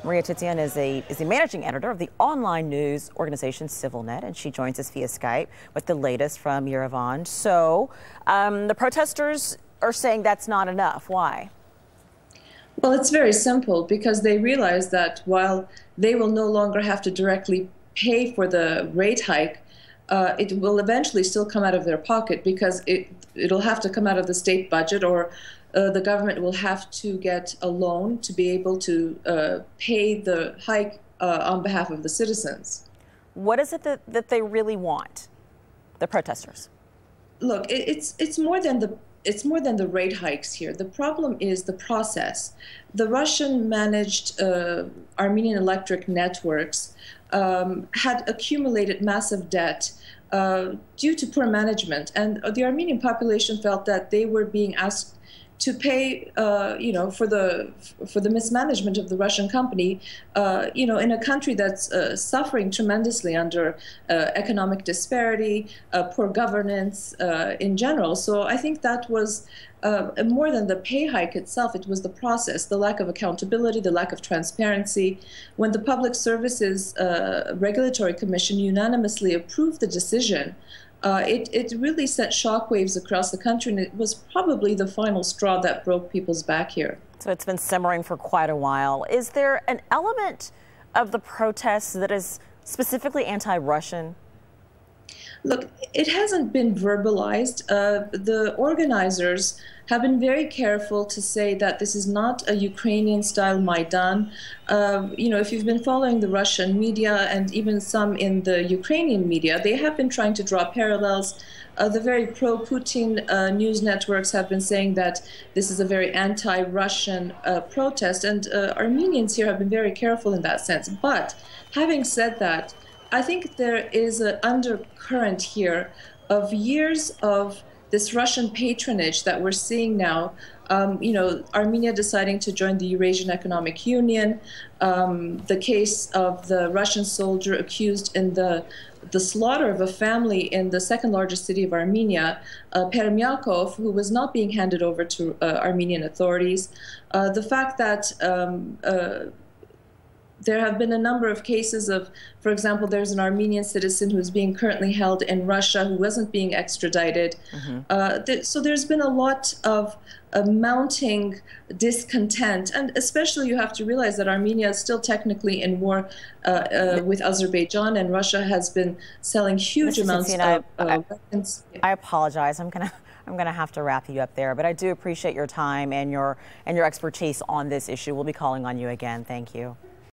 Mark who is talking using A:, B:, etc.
A: Maria Titizian is the managing editor of the online news organization CivilNet, and she joins us via Skype with the latest from Yerevan. So the protesters are saying that's not enough. Why?
B: Well, it's very simple, because they realize that while they will no longer have to directly pay for the rate hike, it will eventually still come out of their pocket, because it'll have to come out of the state budget, or the government will have to get a loan to be able to pay the hike on behalf of the citizens.
A: What is it that they really want, the protesters?
B: Look, it's more than the rate hikes here. The problem is the process. The Russian-managed Armenian electric networks had accumulated massive debt due to poor management, and the Armenian population felt that they were being asked to pay, for the mismanagement of the Russian company, in a country that's suffering tremendously under economic disparity, poor governance in general. So I think that was more than the pay hike itself. It was the process, the lack of accountability, the lack of transparency. When the Public Services Regulatory Commission unanimously approved the decision, it really sent shockwaves across the country, and it was probably the final straw that broke people's back here.
A: So it's been simmering for quite a while. Is there an element of the protests that is specifically anti-Russian?
B: Look, it hasn't been verbalized. The organizers have been very careful to say that this is not a Ukrainian-style Maidan. If you've been following the Russian media and even some in the Ukrainian media, they have been trying to draw parallels. The very pro-Putin news networks have been saying that this is a very anti-Russian protest, and Armenians here have been very careful in that sense. But having said that, I think there is an undercurrent here of years of this Russian patronage that we're seeing now. Armenia deciding to join the Eurasian Economic Union, the case of the Russian soldier accused in the slaughter of a family in the second largest city of Armenia, Permyakov, who was not being handed over to Armenian authorities. The fact that there have been a number of cases of, for example, there's an Armenian citizen who's being currently held in Russia who wasn't being extradited. So there's been a lot of mounting discontent, and especially you have to realize that Armenia is still technically in war with Azerbaijan, and Russia has been selling huge amounts of weapons.
A: I apologize. I'm gonna have to wrap you up there, but I do appreciate your time and your expertise on this issue. We'll be calling on you again. Thank you.